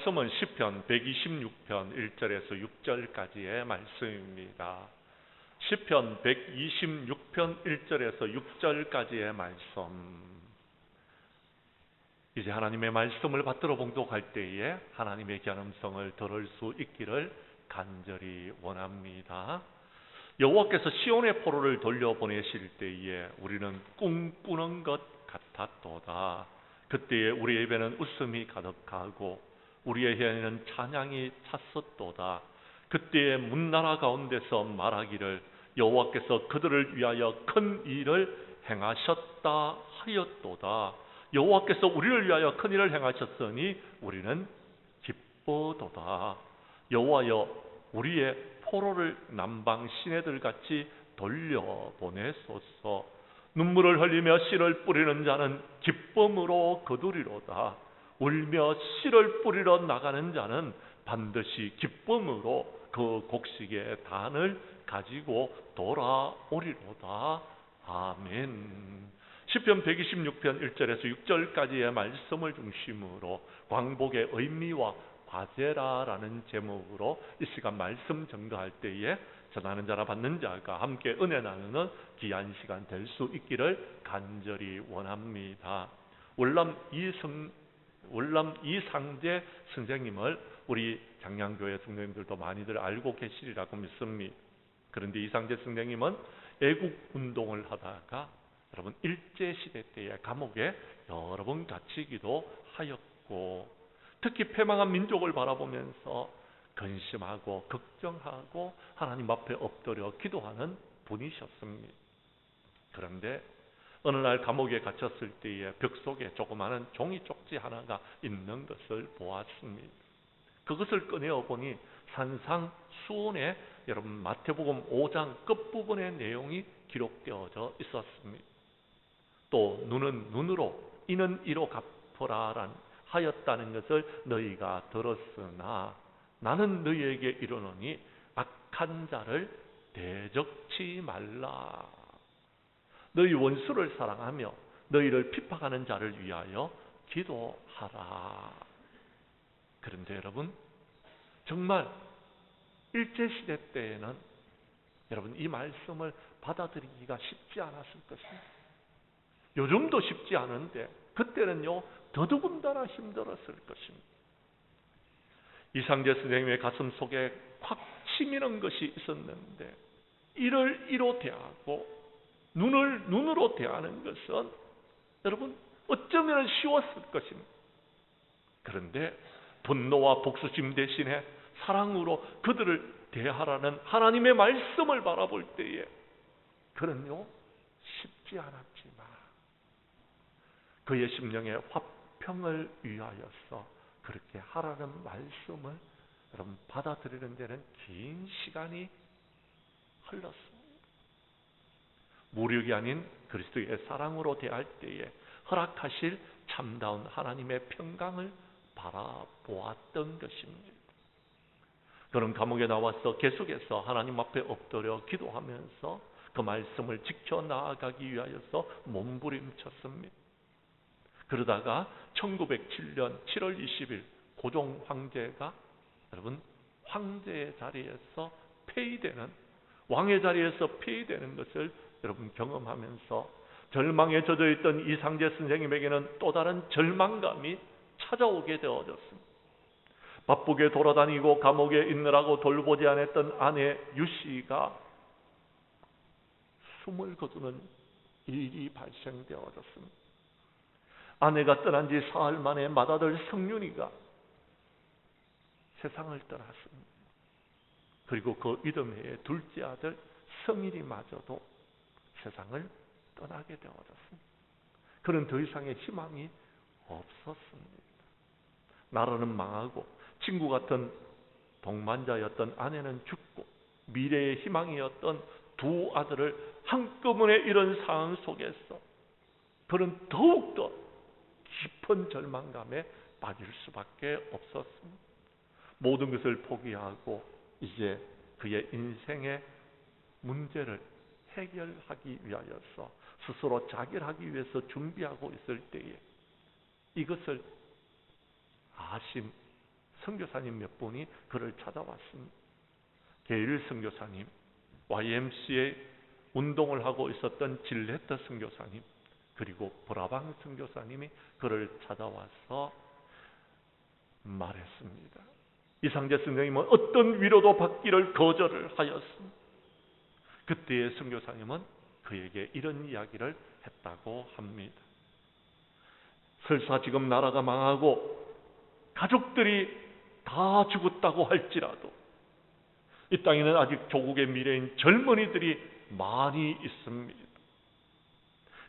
말씀은 시편 126편 1절에서 6절까지의 말씀입니다. 시편 126편 1절에서 6절까지의 말씀. 이제 하나님의 말씀을 받들어 봉독할 때에 하나님의 귀한 음성을 들을 수 있기를 간절히 원합니다. 여호와께서 시온의 포로를 돌려보내실 때에 우리는 꿈꾸는 것 같았도다. 그때에 우리의 입에는 웃음이 가득하고 우리의 혀에는 찬양이 찼었도다. 그때에 문나라 가운데서 말하기를 여호와께서 그들을 위하여 큰 일을 행하셨다 하였도다. 여호와께서 우리를 위하여 큰 일을 행하셨으니 우리는 기쁘도다. 여호와여 우리의 포로를 남방 시내들같이 돌려보내소서. 눈물을 흘리며 씨를 뿌리는 자는 기쁨으로 거두리로다. 울며 씨를 뿌리러 나가는 자는 반드시 기쁨으로 그 곡식의 단을 가지고 돌아오리로다. 아멘. 시편 126편 1절에서 6절까지의 말씀을 중심으로 광복의 의미와 과제라라는 제목으로 이 시간 말씀 전가할 때에 전하는 자나 받는 자가 함께 은혜 나누는 귀한 시간 될 수 있기를 간절히 원합니다. 월남 이상재 선생님을 우리 장량교회 성도님들도 많이들 알고 계시리라고 믿습니다. 그런데 이상재 선생님은 애국운동을 하다가 여러분 일제시대 때에 감옥에 여러 번 갇히기도 하였고, 특히 패망한 민족을 바라보면서 근심하고 걱정하고 하나님 앞에 엎드려 기도하는 분이셨습니다. 그런데 어느 날 감옥에 갇혔을 때에 벽 속에 조그마한 종이 쪽지 하나가 있는 것을 보았습니다. 그것을 꺼내어 보니 산상수훈에 여러분 마태복음 5장 끝부분의 내용이 기록되어져 있었습니다. 또 눈은 눈으로 이는 이로 갚으라 하였다는 것을 너희가 들었으나 나는 너희에게 이르노니 악한 자를 대적치 말라. 너희 원수를 사랑하며 너희를 핍박하는 자를 위하여 기도하라. 그런데 여러분 정말 일제시대 때에는 여러분 이 말씀을 받아들이기가 쉽지 않았을 것입니다. 요즘도 쉽지 않은데 그때는요 더더군다나 힘들었을 것입니다. 이상재 선생님의 가슴 속에 확 치미는 것이 있었는데 이를 이로 대하고 눈을 눈으로 대하는 것은 여러분 어쩌면 쉬웠을 것입니다. 그런데 분노와 복수심 대신에 사랑으로 그들을 대하라는 하나님의 말씀을 바라볼 때에 그는요 쉽지 않았지만 그의 심령의 화평을 위하여서 그렇게 하라는 말씀을 여러분 받아들이는 데는 긴 시간이 흘렀습니다. 무력이 아닌 그리스도의 사랑으로 대할 때에 허락하실 참다운 하나님의 평강을 바라보았던 것입니다. 그는 감옥에 나와서 계속해서 하나님 앞에 엎드려 기도하면서 그 말씀을 지켜나가기 위하여서 몸부림쳤습니다. 그러다가 1907년 7월 20일 고종 황제가 여러분 황제의 자리에서 폐위되는 왕의 자리에서 폐위되는 것을 여러분 경험하면서 절망에 젖어있던 이상재 선생님에게는 또 다른 절망감이 찾아오게 되어졌습니다. 바쁘게 돌아다니고 감옥에 있느라고 돌보지 않았던 아내 유씨가 숨을 거두는 일이 발생되어졌습니다. 아내가 떠난 지 사흘 만에 맏아들 성윤이가 세상을 떠났습니다. 그리고 그 이듬해에 둘째 아들 성일이마저도 세상을 떠나게 되어졌습니다. 그는 더 이상의 희망이 없었습니다. 나라는 망하고 친구 같은 동반자였던 아내는 죽고 미래의 희망이었던 두 아들을 한꺼번에 이런 상황 속에서 그는 더욱더 깊은 절망감에 빠질 수밖에 없었습니다. 모든 것을 포기하고 이제 그의 인생의 문제를 해결하기 위하여서 스스로 자결하기 위해서 준비하고 있을 때에 이것을 아심 선교사님 몇 분이 그를 찾아왔습니다. 게일 선교사님, YMCA 운동을 하고 있었던 질레트 선교사님, 그리고 브라방 선교사님이 그를 찾아와서 말했습니다. 이상재 선생님은 어떤 위로도 받기를 거절을 하였습니다. 그때의 선교사님은 그에게 이런 이야기를 했다고 합니다. 설사 지금 나라가 망하고 가족들이 다 죽었다고 할지라도 이 땅에는 아직 조국의 미래인 젊은이들이 많이 있습니다.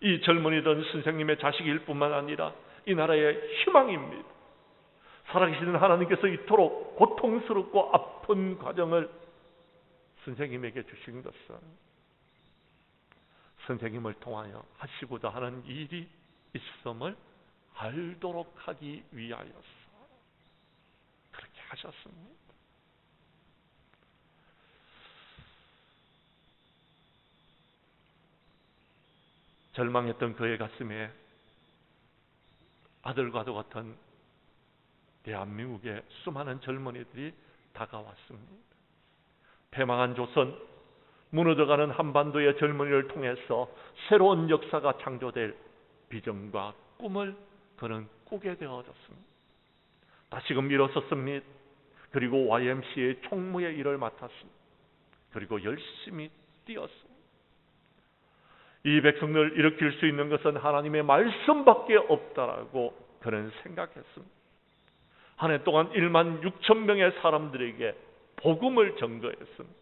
이 젊은이들은 선생님의 자식일 뿐만 아니라 이 나라의 희망입니다. 살아계시는 하나님께서 이토록 고통스럽고 아픈 과정을 선생님에게 주신 것은 선생님을 통하여 하시고자 하는 일이 있음을 알도록 하기 위하여서 그렇게 하셨습니다. 절망했던 그의 가슴에 아들과도 같은 대한민국의 수많은 젊은이들이 다가왔습니다. 패망한 조선, 무너져가는 한반도의 젊은이를 통해서 새로운 역사가 창조될 비전과 꿈을 그는 꾸게 되어졌습니다. 다시금 일어섰습니다. 그리고 YMCA 총무의 일을 맡았습니다. 그리고 열심히 뛰었습니다. 이 백성들을 일으킬 수 있는 것은 하나님의 말씀밖에 없다라고 그는 생각했습니다. 한 해 동안 1만 6천 명의 사람들에게 복음을 전거했습니다.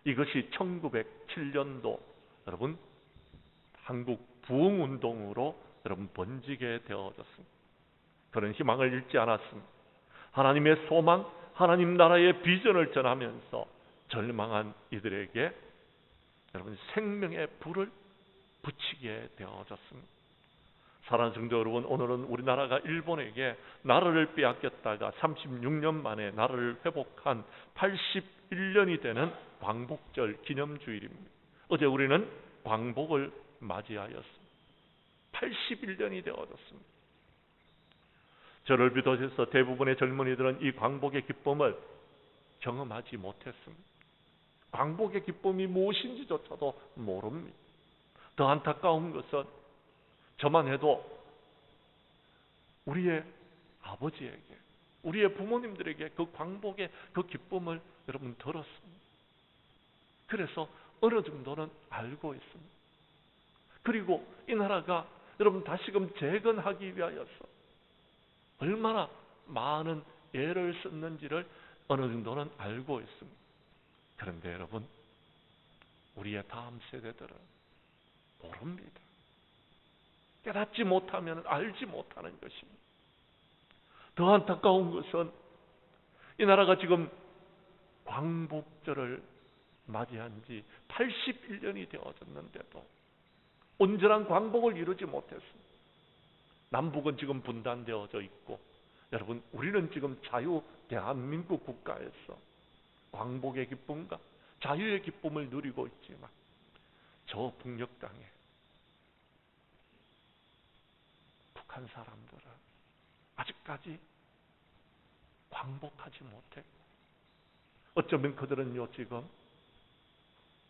이것이 1907년도 여러분 한국 부흥운동으로 여러분 번지게 되어졌습니다. 그런 희망을 잃지 않았습니다. 하나님의 소망, 하나님 나라의 비전을 전하면서 절망한 이들에게 여러분 생명의 불을 붙이게 되어졌습니다. 사랑하는 성도 여러분, 오늘은 우리나라가 일본에게 나라를 빼앗겼다가 36년 만에 나라를 회복한 81년이 되는 광복절 기념주일입니다. 어제 우리는 광복을 맞이하였습니다. 81년이 되어졌습니다. 저를 비롯해서 대부분의 젊은이들은 이 광복의 기쁨을 경험하지 못했습니다. 광복의 기쁨이 무엇인지조차도 모릅니다. 더 안타까운 것은 저만 해도 우리의 아버지에게, 우리의 부모님들에게 그 광복의 그 기쁨을 여러분 들었습니다. 그래서 어느 정도는 알고 있습니다. 그리고 이 나라가 여러분 다시금 재건하기 위하여서 얼마나 많은 애를 썼는지를 어느 정도는 알고 있습니다. 그런데 여러분, 우리의 다음 세대들은 모릅니다. 깨닫지 못하면 알지 못하는 것입니다. 더 안타까운 것은 이 나라가 지금 광복절을 맞이한 지 81년이 되어졌는데도 온전한 광복을 이루지 못했습니다. 남북은 지금 분단되어져 있고 여러분 우리는 지금 자유 대한민국 국가에서 광복의 기쁨과 자유의 기쁨을 누리고 있지만 저 북녘 땅에 북한 사람들은 아직까지 광복하지 못했고 어쩌면 그들은요 지금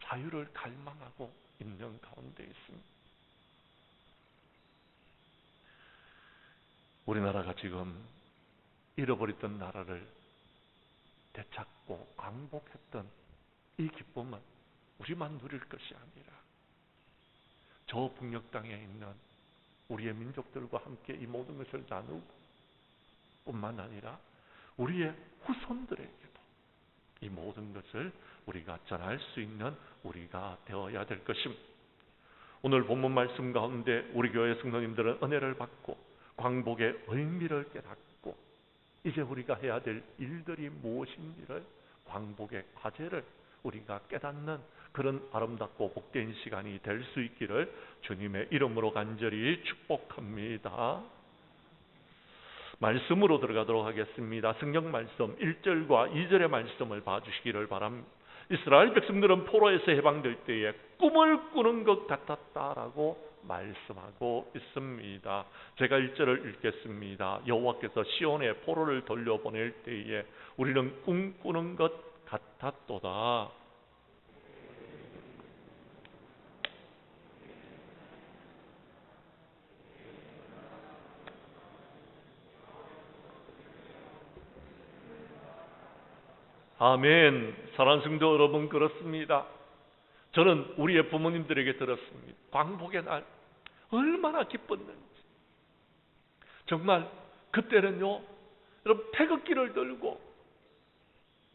자유를 갈망하고 있는 가운데 있습니다. 우리나라가 지금 잃어버렸던 나라를 되찾고 광복했던 이 기쁨은 우리만 누릴 것이 아니라 저 북녘 땅에 있는 우리의 민족들과 함께 이 모든 것을 나누고 뿐만 아니라 우리의 후손들에게도 이 모든 것을 우리가 전할 수 있는 우리가 되어야 될 것입니다. 오늘 본문 말씀 가운데 우리 교회 성도님들은 은혜를 받고 광복의 의미를 깨닫고 이제 우리가 해야 될 일들이 무엇인지를 광복의 과제를 우리가 깨닫는 그런 아름답고 복된 시간이 될 수 있기를 주님의 이름으로 간절히 축복합니다. 말씀으로 들어가도록 하겠습니다. 성경 말씀 1절과 2절의 말씀을 봐주시기를 바랍니다. 이스라엘 백성들은 포로에서 해방될 때에 꿈을 꾸는 것 같았다라고 말씀하고 있습니다. 제가 1절을 읽겠습니다. 여호와께서 시온에 포로를 돌려보낼 때에 우리는 꿈꾸는 것 같았도다. 아멘. 사랑하는 성도 여러분, 그렇습니다. 저는 우리의 부모님들에게 들었습니다. 광복의 날 얼마나 기뻤는지. 정말 그때는요, 여러분, 태극기를 들고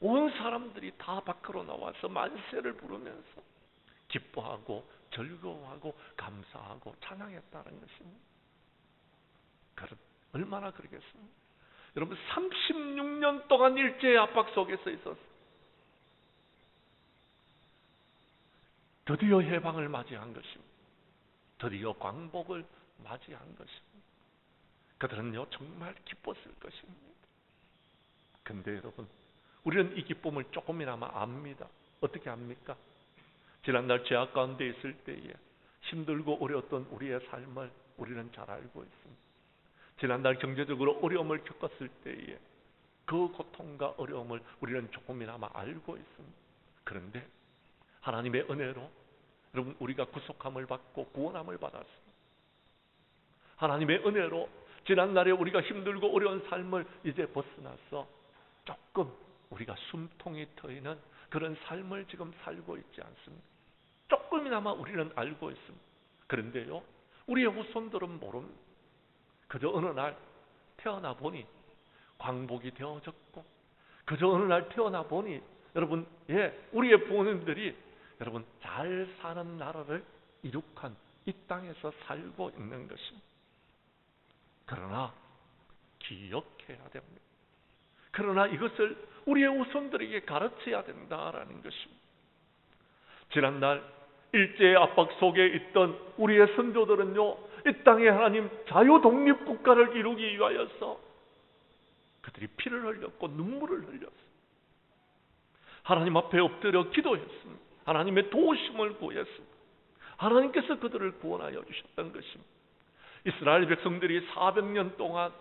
온 사람들이 다 밖으로 나와서 만세를 부르면서 기뻐하고 즐거워하고 감사하고 찬양했다는 것입니다. 얼마나 그러겠습니까? 여러분, 36년 동안 일제의 압박 속에서 있었어요. 드디어 해방을 맞이한 것입니다. 드디어 광복을 맞이한 것입니다. 그들은요, 정말 기뻤을 것입니다. 근데 여러분, 우리는 이 기쁨을 조금이나마 압니다. 어떻게 압니까? 지난날 죄악 가운데 있을 때에 힘들고 어려웠던 우리의 삶을 우리는 잘 알고 있습니다. 지난날 경제적으로 어려움을 겪었을 때에 그 고통과 어려움을 우리는 조금이나마 알고 있습니다. 그런데 하나님의 은혜로 여러분, 우리가 구속함을 받고 구원함을 받았습니다. 하나님의 은혜로 지난날에 우리가 힘들고 어려운 삶을 이제 벗어나서 조금 우리가 숨통이 트이는 그런 삶을 지금 살고 있지 않습니다. 조금이나마 우리는 알고 있습니다. 그런데요, 우리의 후손들은 모릅니다. 그저 어느 날 태어나 보니 광복이 되어졌고, 그저 어느 날 태어나 보니 여러분, 우리의 부모님들이 여러분 잘 사는 나라를 이룩한 이 땅에서 살고 있는 것입니다. 그러나 기억해야 됩니다. 그러나 이것을 우리의 후손들에게 가르쳐야 된다라는 것입니다. 지난날 일제의 압박 속에 있던 우리의 선조들은요, 이 땅에 하나님 자유독립국가를 이루기 위하여서 그들이 피를 흘렸고 눈물을 흘렸습니다. 하나님 앞에 엎드려 기도했습니다. 하나님의 도우심을 구했습니다. 하나님께서 그들을 구원하여 주셨던 것입니다. 이스라엘 백성들이 400년 동안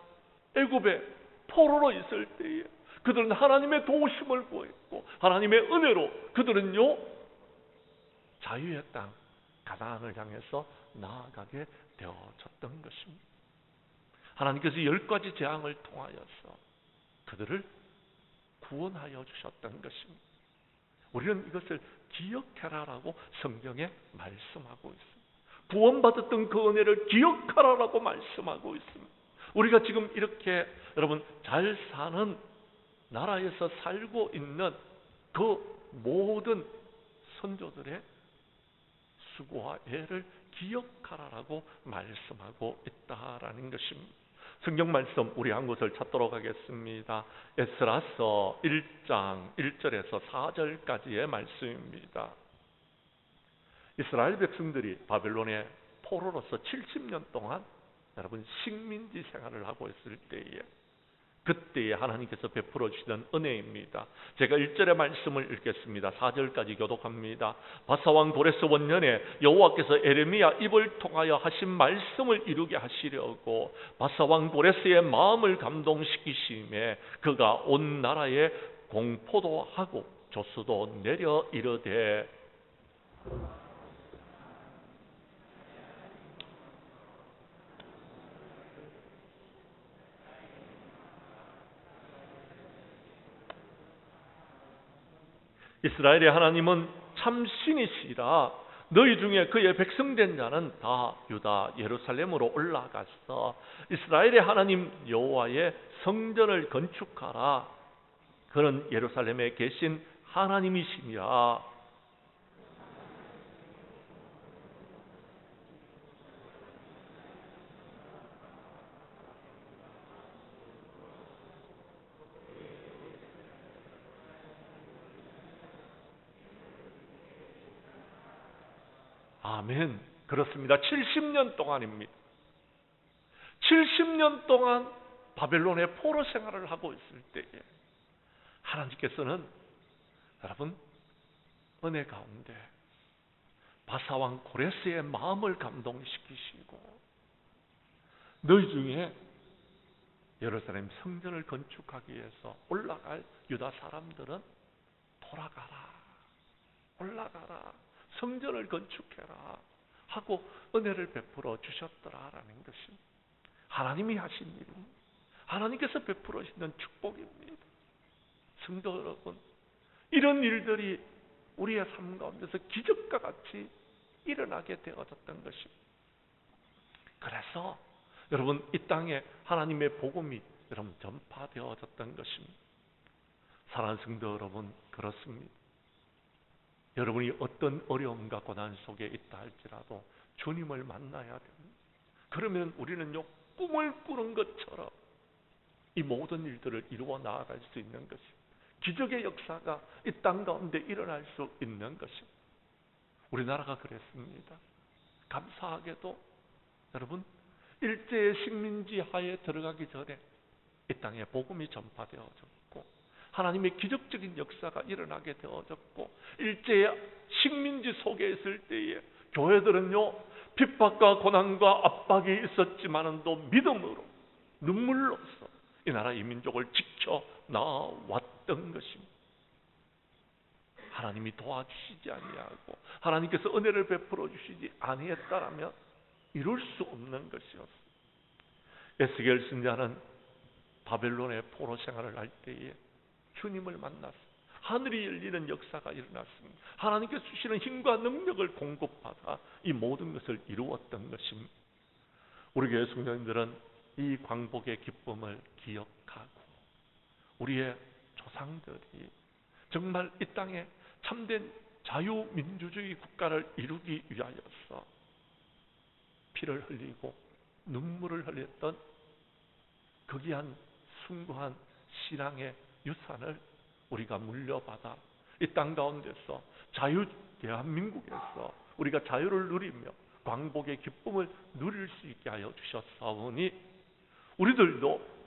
애굽에 포로로 있을 때에 그들은 하나님의 도우심을 구했고, 하나님의 은혜로 그들은요, 자유의 땅 가나안을 향해서 나아가게 되어졌던 것입니다. 하나님께서 10가지 재앙을 통하여서 그들을 구원하여 주셨던 것입니다. 우리는 이것을 기억해라라고 성경에 말씀하고 있습니다. 구원받았던 그 은혜를 기억하라라고 말씀하고 있습니다. 우리가 지금 이렇게 여러분 잘 사는 나라에서 살고 있는 그 모든 선조들의 수고와 애를 기억하라라고 말씀하고 있다라는 것입니다. 성경 말씀 우리 한 곳을 찾도록 하겠습니다. 에스라서 1장 1절에서 4절까지의 말씀입니다. 이스라엘 백성들이 바벨론의 포로로서 70년 동안 여러분 식민지 생활을 하고 있을 때에 그때에 하나님께서 베풀어 주시던 은혜입니다. 제가 1절의 말씀을 읽겠습니다. 4절까지 교독합니다. 바사왕 고레스 원년에 여호와께서 에레미야 입을 통하여 하신 말씀을 이루게 하시려고 바사왕 고레스의 마음을 감동시키심에 그가 온 나라에 공포도 하고 조수도 내려 이르되 이스라엘의 하나님은 참 신이시라. 너희 중에 그의 백성된 자는 다 유다 예루살렘으로 올라가서 이스라엘의 하나님 여호와의 성전을 건축하라. 그는 예루살렘에 계신 하나님이시니라. 아멘. 그렇습니다. 70년 동안입니다. 70년 동안 바벨론의 포로 생활을 하고 있을 때에 하나님께서는 여러분 은혜 가운데 바사왕 고레스의 마음을 감동시키시고 너희 중에 예루살렘 성전을 건축하기 위해서 올라갈 유다 사람들은 올라가라, 성전을 건축해라 하고 은혜를 베풀어 주셨더라라는 것입니다. 하나님이 하신 일입니다. 하나님께서 베풀어 주시는 축복입니다. 성도 여러분, 이런 일들이 우리의 삶 가운데서 기적과 같이 일어나게 되어졌던 것입니다. 그래서 여러분, 이 땅에 하나님의 복음이 여러분 전파되어졌던 것입니다. 사랑하는 성도 여러분, 그렇습니다. 여러분이 어떤 어려움과 고난 속에 있다 할지라도 주님을 만나야 됩니다. 그러면 우리는요, 꿈을 꾸는 것처럼 이 모든 일들을 이루어 나아갈 수 있는 것입니다. 기적의 역사가 이 땅 가운데 일어날 수 있는 것입니다. 우리나라가 그랬습니다. 감사하게도 여러분, 일제의 식민지 하에 들어가기 전에 이 땅에 복음이 전파되어졌고 하나님의 기적적인 역사가 일어나게 되어졌고, 일제의 식민지 속에 있을 때에 교회들은요, 핍박과 고난과 압박이 있었지만도 믿음으로 눈물로써 이 나라 이 민족을 지켜나왔던 것입니다. 하나님이 도와주시지 아니하고 하나님께서 은혜를 베풀어 주시지 아니했다라면 이룰 수 없는 것이었습니다. 에스겔 선지자는 바벨론의 포로 생활을 할 때에 주님을 만났습니다. 하늘이 열리는 역사가 일어났습니다. 하나님께서 주시는 힘과 능력을 공급받아 이 모든 것을 이루었던 것입니다. 우리 교회 성도님들은 이 광복의 기쁨을 기억하고 우리의 조상들이 정말 이 땅에 참된 자유민주주의 국가를 이루기 위하여서 피를 흘리고 눈물을 흘렸던 거기한 숭고한 신앙의 유산을 우리가 물려받아 이 땅 가운데서 대한민국에서 우리가 자유를 누리며 광복의 기쁨을 누릴 수 있게 하여 주셨사오니 우리들도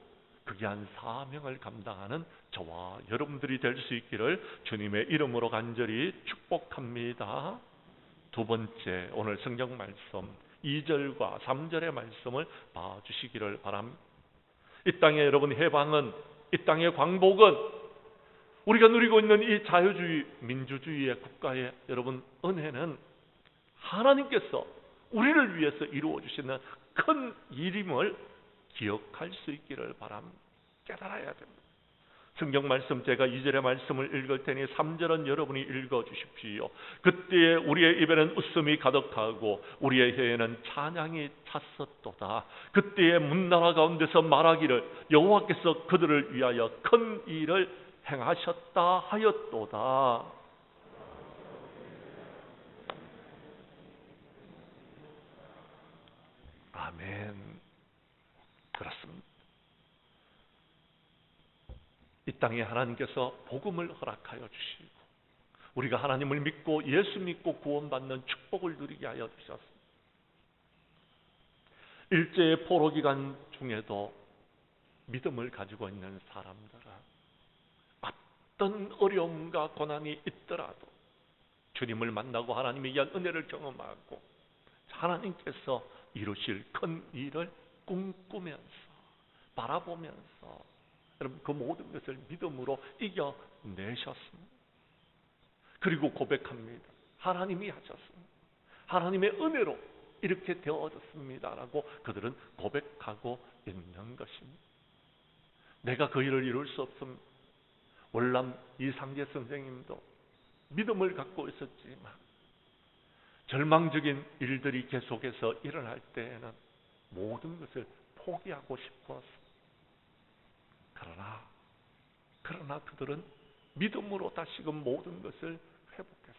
거기한 사명을 감당하는 저와 여러분들이 될 수 있기를 주님의 이름으로 간절히 축복합니다. 두 번째, 오늘 성경 말씀 2절과 3절의 말씀을 봐주시기를 바랍니다. 이 땅의 여러분 해방은, 이 땅의 광복은, 우리가 누리고 있는 이 자유주의 민주주의의 국가의 여러분 은혜는 하나님께서 우리를 위해서 이루어 주시는 큰 일임을 기억할 수 있기를 바랍니다. 깨달아야 됩니다. 성경 말씀 제가 2절의 말씀을 읽을 테니 3절은 여러분이 읽어 주십시오. 그때에 우리의 입에는 웃음이 가득하고 우리의 혀에는 찬양이 찼었도다. 그때에 문나라 가운데서 말하기를 여호와께서 그들을 위하여 큰 일을 행하셨다 하였도다. 아멘. 그렇습니다. 이 땅에 하나님께서 복음을 허락하여 주시고 우리가 하나님을 믿고 예수 믿고 구원받는 축복을 누리게 하여 주셨습니다. 일제의 포로 기간 중에도 믿음을 가지고 있는 사람들은 어떤 어려움과 고난이 있더라도 주님을 만나고 하나님에 의한 은혜를 경험하고 하나님께서 이루실 큰 일을 꿈꾸면서 바라보면서 여러분 그 모든 것을 믿음으로 이겨내셨습니다. 그리고 고백합니다. 하나님이 하셨습니다. 하나님의 은혜로 이렇게 되어졌습니다라고 그들은 고백하고 있는 것입니다. 내가 그 일을 이룰 수 없습니다. 월남 이상재 선생님도 믿음을 갖고 있었지만 절망적인 일들이 계속해서 일어날 때에는 모든 것을 포기하고 싶었습니다. 그러나 그들은 믿음으로 다시금 모든 것을 회복했습니다.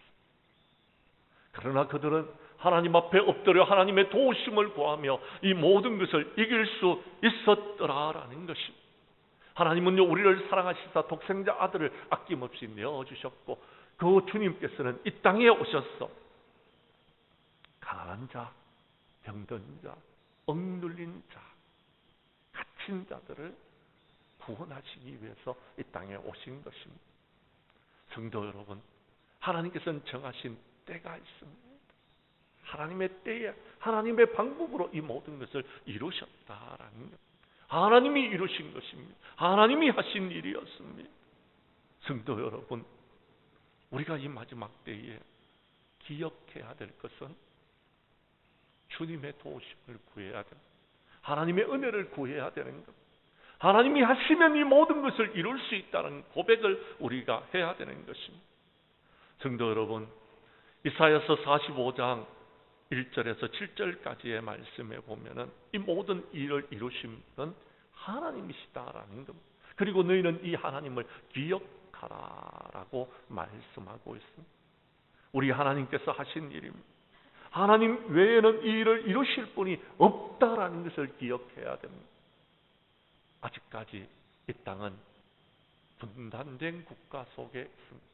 그러나 그들은 하나님 앞에 엎드려 하나님의 도우심을 구하며 이 모든 것을 이길 수 있었더라라는 것입니다. 하나님은요 우리를 사랑하시사 독생자 아들을 아낌없이 내어주셨고 그 주님께서는 이 땅에 오셔서 가난한 자, 병든 자, 억눌린 자, 갇힌 자들을 구원하시기 위해서 이 땅에 오신 것입니다. 성도 여러분, 하나님께서는 정하신 때가 있습니다. 하나님의 때에 하나님의 방법으로 이 모든 것을 이루셨다라는 것. 하나님이 이루신 것입니다. 하나님이 하신 일이었습니다. 성도 여러분, 우리가 이 마지막 때에 기억해야 될 것은 주님의 도우심을 구해야 됩니다. 하나님의 은혜를 구해야 되는 것. 하나님이 하시면 이 모든 것을 이룰 수 있다는 고백을 우리가 해야 되는 것입니다. 성도 여러분, 이사야서 45장 1절에서 7절까지의 말씀에 보면은 이 모든 일을 이루신 분은 하나님이시다라는 것. 그리고 너희는 이 하나님을 기억하라라고 말씀하고 있습니다. 우리 하나님께서 하신 일입니다. 하나님 외에는 이 일을 이루실 분이 없다라는 것을 기억해야 됩니다. 아직까지 이 땅은 분단된 국가 속에 있습니다.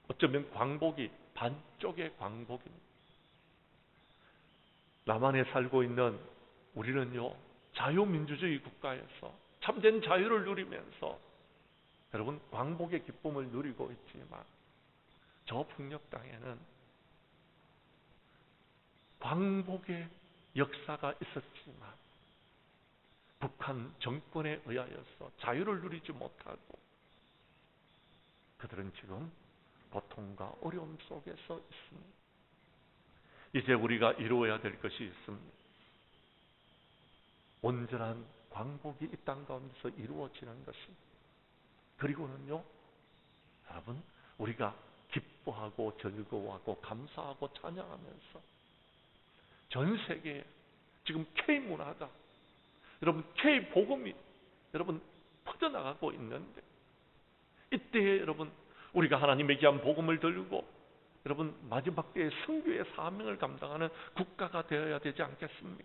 어쩌면 광복이 반쪽의 광복입니다. 남한에 살고 있는 우리는요, 자유민주주의 국가에서 참된 자유를 누리면서 여러분 광복의 기쁨을 누리고 있지만 저 북녘 땅에는 광복의 역사가 있었지만 북한 정권에 의하여서 자유를 누리지 못하고 그들은 지금 고통과 어려움 속에서 있습니다. 이제 우리가 이루어야 될 것이 있습니다. 온전한 광복이 이 땅 가운데서 이루어지는 것입니다. 그리고는요, 여러분, 우리가 기뻐하고 즐거워하고 감사하고 찬양하면서 전 세계에 지금 K문화가, 여러분 K복음이 여러분 퍼져나가고 있는데 이때에 여러분 우리가 하나님의 귀한 복음을 들고 여러분 마지막 때의 선교의 사명을 감당하는 국가가 되어야 되지 않겠습니까?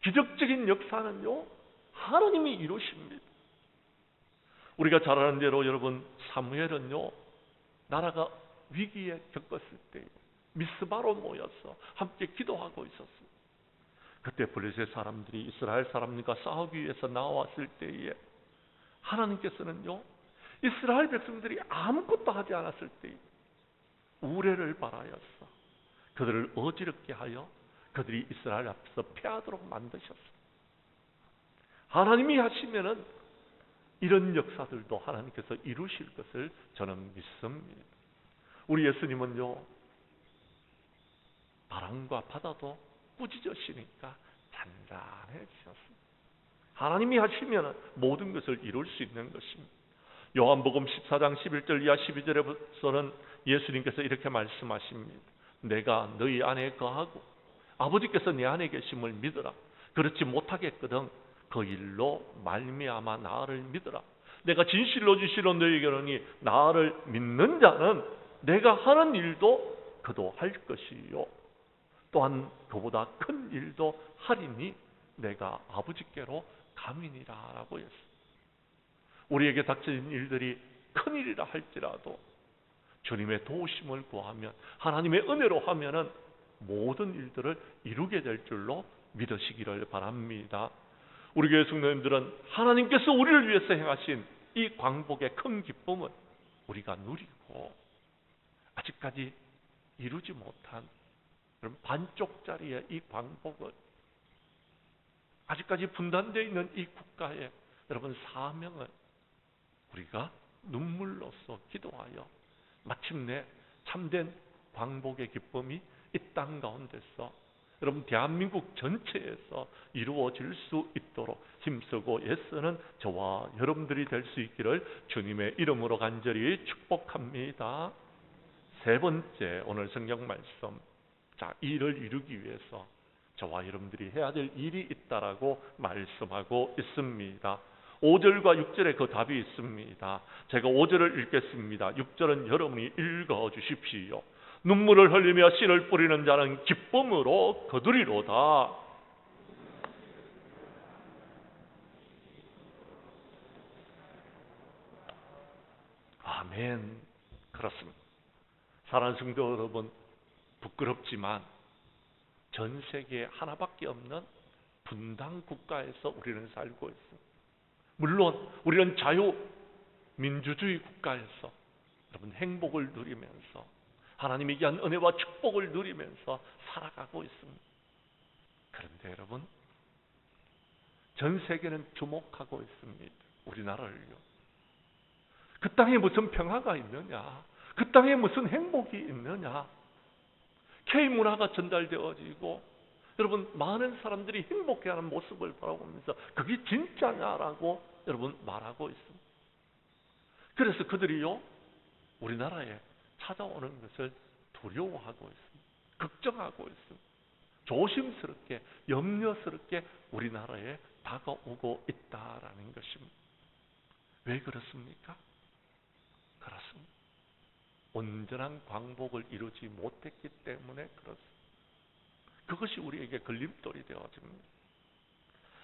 기적적인 역사는요, 하나님이 이루십니다. 우리가 잘 아는 대로 여러분 사무엘은요, 나라가 위기에 겪었을 때 미스바로 모여서 함께 기도하고 있었습니다. 그때 블레셋 사람들이 이스라엘 사람들과 싸우기 위해서 나왔을 때에 하나님께서는요, 이스라엘 백성들이 아무것도 하지 않았을 때에 우레를 바라였어 그들을 어지럽게 하여 그들이 이스라엘 앞에서 패하도록 만드셨어요. 하나님이 하시면은 이런 역사들도 하나님께서 이루실 것을 저는 믿습니다. 우리 예수님은요, 바람과 바다도 꾸짖으시니까 잔잔해지셨습니다. 하나님이 하시면 모든 것을 이룰 수 있는 것입니다. 요한복음 14장 11절 이하 12절에서는 예수님께서 이렇게 말씀하십니다. 내가 너희 안에 거하고 아버지께서 내 안에 계심을 믿으라. 그렇지 못하겠거든 그 일로 말미암아 나를 믿으라. 내가 진실로 너희에게 이르노니 나를 믿는 자는 내가 하는 일도 그도 할 것이요 또한 그보다 큰 일도 하리니 내가 아버지께로 감이니라 라고 했습니다. 우리에게 닥쳐진 일들이 큰일이라 할지라도 주님의 도우심을 구하면 하나님의 은혜로 하면은 모든 일들을 이루게 될 줄로 믿으시기를 바랍니다. 우리 교회 성도님들은 하나님께서 우리를 위해서 행하신 이 광복의 큰 기쁨을 우리가 누리고 아직까지 이루지 못한 반쪽짜리의 이 광복을 아직까지 분단되어 있는 이 국가의 여러분 사명을 우리가 눈물로써 기도하여 마침내 참된 광복의 기쁨이 이 땅 가운데서 여러분 대한민국 전체에서 이루어질 수 있도록 힘쓰고 애쓰는 저와 여러분들이 될 수 있기를 주님의 이름으로 간절히 축복합니다. 세 번째 오늘 성경 말씀, 이 일을 이루기 위해서 저와 여러분들이 해야 될 일이 있다라고 말씀하고 있습니다. 5절과 6절에 그 답이 있습니다. 제가 5절을 읽겠습니다. 6절은 여러분이 읽어주십시오. 눈물을 흘리며 씨를 뿌리는 자는 기쁨으로 거두리로다. 아멘. 그렇습니다. 사랑하는 성도 여러분, 부끄럽지만 전 세계에 하나밖에 없는 분단 국가에서 우리는 살고 있습니다. 물론 우리는 자유민주주의 국가에서 여러분 행복을 누리면서 하나님이 귀한 은혜와 축복을 누리면서 살아가고 있습니다. 그런데 여러분 전 세계는 주목하고 있습니다. 우리나라를요. 그 땅에 무슨 평화가 있느냐? 그 땅에 무슨 행복이 있느냐? K문화가 전달되어지고 여러분 많은 사람들이 행복해하는 모습을 바라보면서 그게 진짜냐라고 여러분 말하고 있습니다. 그래서 그들이요 우리나라에 찾아오는 것을 두려워하고 있습니다. 걱정하고 있습니다. 조심스럽게 염려스럽게 우리나라에 다가오고 있다라는 것입니다. 왜 그렇습니까? 그렇습니다. 온전한 광복을 이루지 못했기 때문에 그렇습니다. 그것이 우리에게 걸림돌이 되어집니다.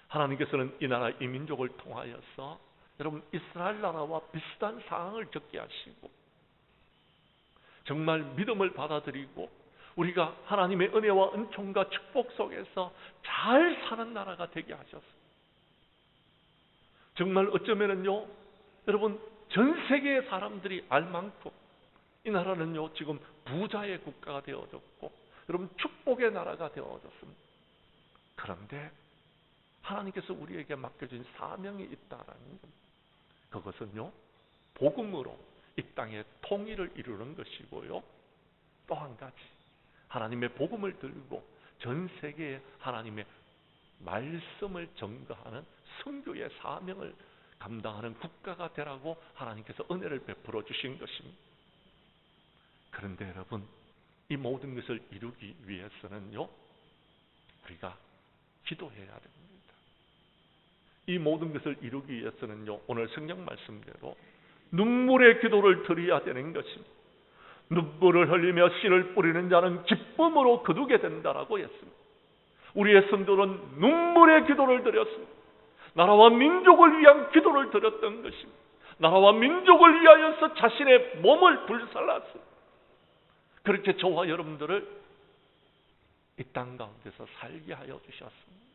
하나님께서는 이 나라 이 민족을 통하여서 여러분 이스라엘 나라와 비슷한 상황을 겪게 하시고 정말 믿음을 받아들이고 우리가 하나님의 은혜와 은총과 축복 속에서 잘 사는 나라가 되게 하셨습니다. 정말 어쩌면은요 여러분 전 세계의 사람들이 알 만큼 이 나라는요 지금 부자의 국가가 되어졌고 여러분 축복의 나라가 되어졌습니다. 그런데 하나님께서 우리에게 맡겨진 사명이 있다라는 것, 그것은요 복음으로 이 땅의 통일을 이루는 것이고요 또 한 가지 하나님의 복음을 들고 전 세계에 하나님의 말씀을 전가하는 선교의 사명을 감당하는 국가가 되라고 하나님께서 은혜를 베풀어 주신 것입니다. 그런데 여러분 이 모든 것을 이루기 위해서는요 우리가 기도해야 됩니다. 이 모든 것을 이루기 위해서는요 오늘 성경 말씀대로 눈물의 기도를 드려야 되는 것입니다. 눈물을 흘리며 씨를 뿌리는 자는 기쁨으로 거두게 된다라고 했습니다. 우리의 성도는 눈물의 기도를 드렸습니다. 나라와 민족을 위한 기도를 드렸던 것입니다. 나라와 민족을 위하여서 자신의 몸을 불살랐습니다. 그렇게 저와 여러분들을 이 땅 가운데서 살게 하여 주셨습니다.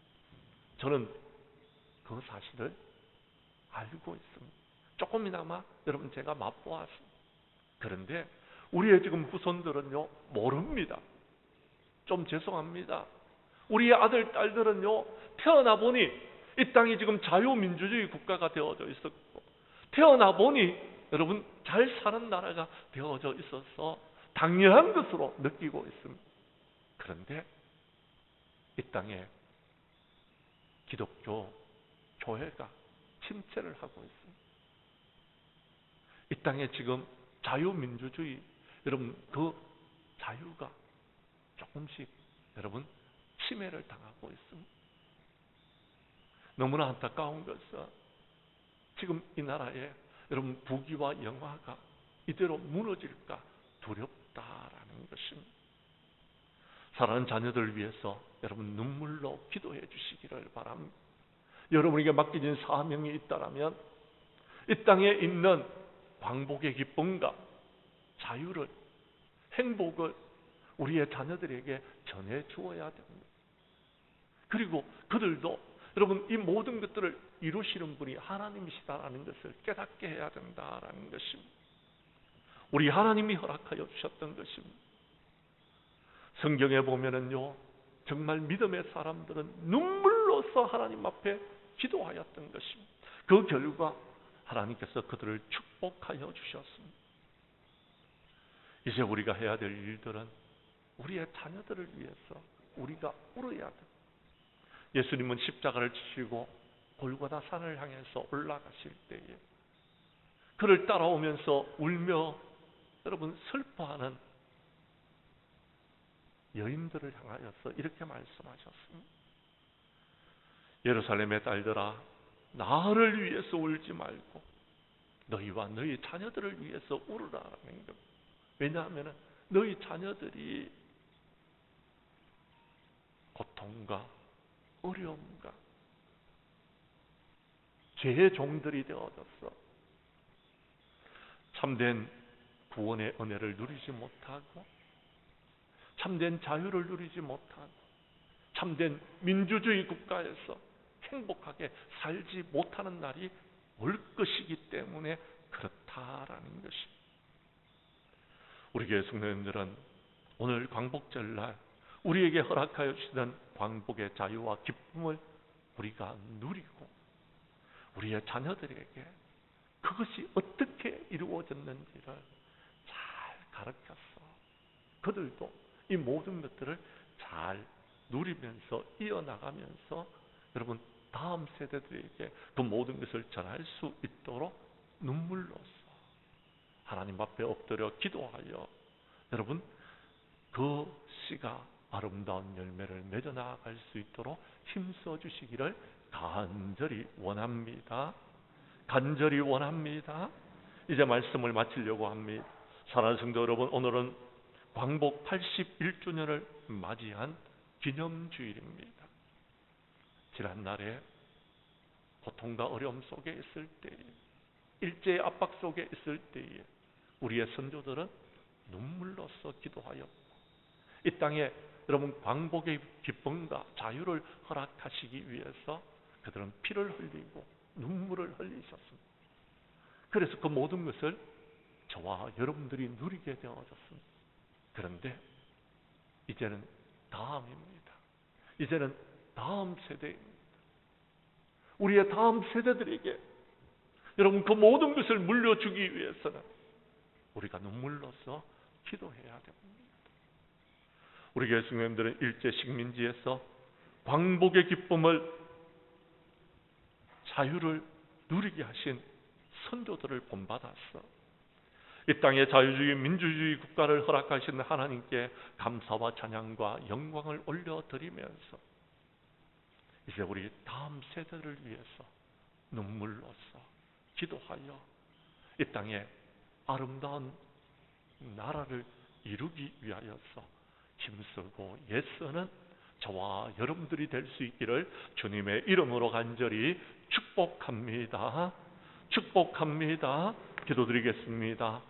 저는 그 사실을 알고 있습니다. 조금이나마 여러분 제가 맛보았습니다. 그런데 우리의 지금 후손들은요 모릅니다. 좀 죄송합니다. 우리의 아들 딸들은요 태어나 보니 이 땅이 지금 자유민주주의 국가가 되어져 있었고 태어나 보니 여러분 잘 사는 나라가 되어져 있어서 당연한 것으로 느끼고 있습니다. 그런데 이 땅에 기독교 교회가 침체를 하고 있습니다. 이 땅에 지금 자유민주주의 여러분 그 자유가 조금씩 여러분 침해를 당하고 있습니다. 너무나 안타까운 것은 지금 이 나라에 여러분 부귀와 영화가 이대로 무너질까 두렵다라는 것입니다. 사랑하는 자녀들을 위해서 여러분 눈물로 기도해 주시기를 바랍니다. 여러분에게 맡겨진 사명이 있다면 이 땅에 있는 광복의 기쁨과 자유를 행복을 우리의 자녀들에게 전해 주어야 됩니다. 그리고 그들도 여러분 이 모든 것들을 이루시는 분이 하나님이시다라는 것을 깨닫게 해야 된다라는 것입니다. 우리 하나님이 허락하여 주셨던 것입니다. 성경에 보면은요 정말 믿음의 사람들은 눈물로서 하나님 앞에 기도하였던 것입니다. 그 결과 하나님께서 그들을 축복하여 주셨습니다. 이제 우리가 해야 될 일들은 우리의 자녀들을 위해서 우리가 울어야 됩니다. 예수님은 십자가를 지시고 골고다 산을 향해서 올라가실 때에 그를 따라오면서 울며 여러분 슬퍼하는 여인들을 향하여서 이렇게 말씀하셨습니다. 예루살렘의 딸들아 나를 위해서 울지 말고 너희와 너희 자녀들을 위해서 울으라는 것. 왜냐하면 너희 자녀들이 고통과 어려움과 죄의 종들이 되어졌어. 참된 구원의 은혜를 누리지 못하고 참된 자유를 누리지 못하고 참된 민주주의 국가에서 행복하게 살지 못하는 날이 올 것이기 때문에 그렇다라는 것입니다. 우리 교회 성도님들은 오늘 광복절날 우리에게 허락하여 주시는 광복의 자유와 기쁨을 우리가 누리고 우리의 자녀들에게 그것이 어떻게 이루어졌는지를 잘 가르쳐서 그들도 이 모든 것들을 잘 누리면서 이어나가면서 여러분 다음 세대들에게 그 모든 것을 전할 수 있도록 눈물로써 하나님 앞에 엎드려 기도하여 여러분 그 씨가 아름다운 열매를 맺어 나갈 수 있도록 힘써 주시기를 간절히 원합니다. 간절히 원합니다. 이제 말씀을 마치려고 합니다. 사랑하는 성도 여러분, 오늘은 광복 81주년을 맞이한 기념주일입니다. 지난날에 고통과 어려움 속에 있을 때에, 일제의 압박 속에 있을 때에 우리의 선조들은 눈물로써 기도하였고 이 땅에 여러분 광복의 기쁨과 자유를 허락하시기 위해서 그들은 피를 흘리고 눈물을 흘리셨습니다. 그래서 그 모든 것을 저와 여러분들이 누리게 되어졌습니다. 그런데 이제는 다음입니다. 이제는 다음 세대입니다. 우리의 다음 세대들에게 여러분 그 모든 것을 물려주기 위해서는 우리가 눈물로써 기도해야 됩니다. 우리 교회 성도님들은 일제 식민지에서 광복의 기쁨을 자유를 누리게 하신 선조들을 본받아서 이 땅에 자유주의 민주주의 국가를 허락하신 하나님께 감사와 찬양과 영광을 올려드리면서 이제 우리 다음 세대를 위해서 눈물로써 기도하여 이 땅에 아름다운 나라를 이루기 위하여서 힘쓰고 애쓰는 저와 여러분들이 될 수 있기를 주님의 이름으로 간절히 축복합니다. 축복합니다. 기도드리겠습니다.